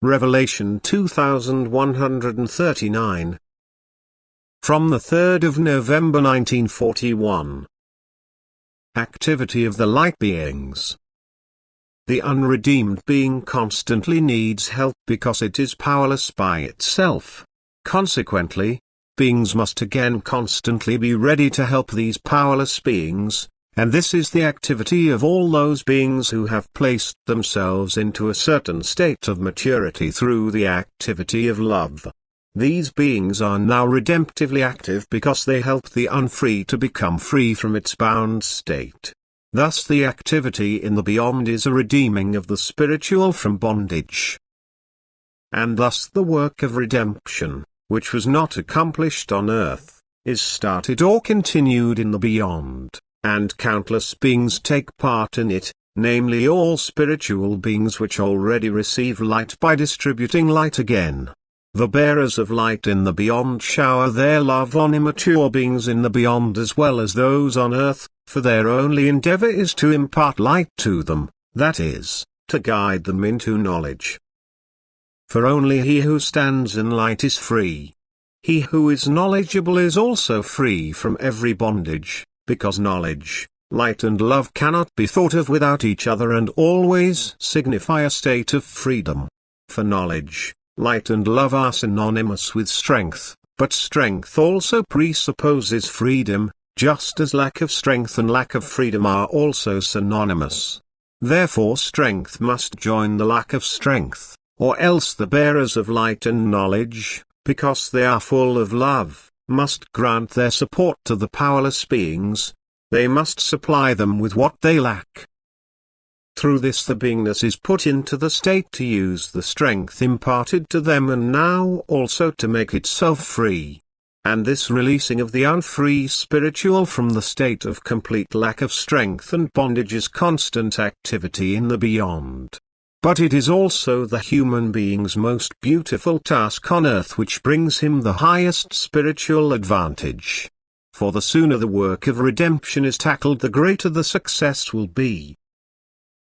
Revelation 2139. From the 3rd of November 1941. Activity of the light beings. The unredeemed being constantly needs help because it is powerless by itself. Consequently, beings must again constantly be ready to help these powerless beings, and this is the activity of all those beings who have placed themselves into a certain state of maturity through the activity of love. These beings are now redemptively active because they help the unfree to become free from its bound state. Thus the activity in the beyond is a redeeming of the spiritual from bondage. And thus the work of redemption, which was not accomplished on earth, is started or continued in the beyond, and countless beings take part in it, namely all spiritual beings which already receive light by distributing light again. The bearers of light in the beyond shower their love on immature beings in the beyond as well as those on earth, for their only endeavor is to impart light to them, that is, to guide them into knowledge. For only he who stands in light is free. He who is knowledgeable is also free from every bondage, because knowledge, light and love cannot be thought of without each other and always signify a state of freedom. For knowledge, light and love are synonymous with strength, but strength also presupposes freedom, just as lack of strength and lack of freedom are also synonymous. Therefore strength must join the lack of strength, or else the bearers of light and knowledge, because they are full of love, must grant their support to the powerless beings. They must supply them with what they lack. Through this the beingness is put into the state to use the strength imparted to them and now also to make itself free. And this releasing of the unfree spiritual from the state of complete lack of strength and bondage is constant activity in the beyond. But it is also the human being's most beautiful task on earth which brings him the highest spiritual advantage. For the sooner the work of redemption is tackled, the greater the success will be.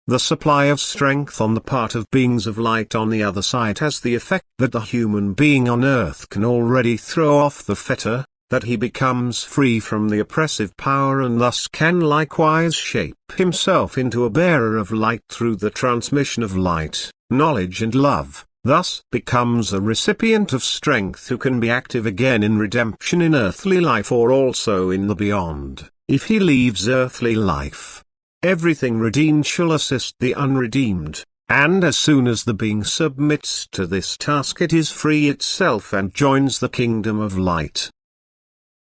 The supply of strength on the part of beings of light on the other side has the effect that the human being on earth can already throw off the fetter, that he becomes free from the oppressive power and thus can likewise shape himself into a bearer of light through the transmission of light, knowledge and love, thus becomes a recipient of strength who can be active again in redemption in earthly life or also in the beyond, if he leaves earthly life. Everything redeemed shall assist the unredeemed, and as soon as the being submits to this task it is free itself and joins the kingdom of light.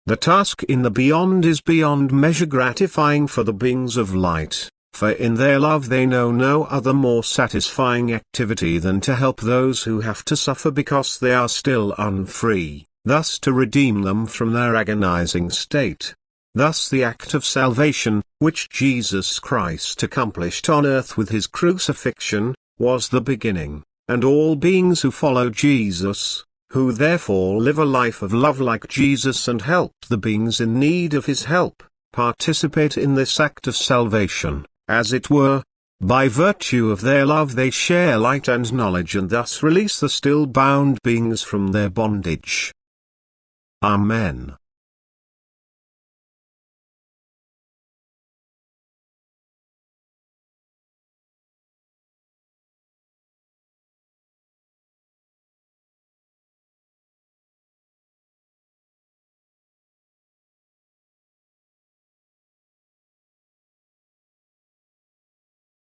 The task in the beyond is beyond measure gratifying for the beings of light, for in their love they know no other more satisfying activity than to help those who have to suffer because they are still unfree, thus to redeem them from their agonizing state. Thus the act of salvation, which Jesus Christ accomplished on earth with his crucifixion, was the beginning, and all beings who follow Jesus, who therefore live a life of love like Jesus and help the beings in need of his help, participate in this act of salvation, as it were. By virtue of their love they share light and knowledge and thus release the still bound beings from their bondage. Amen.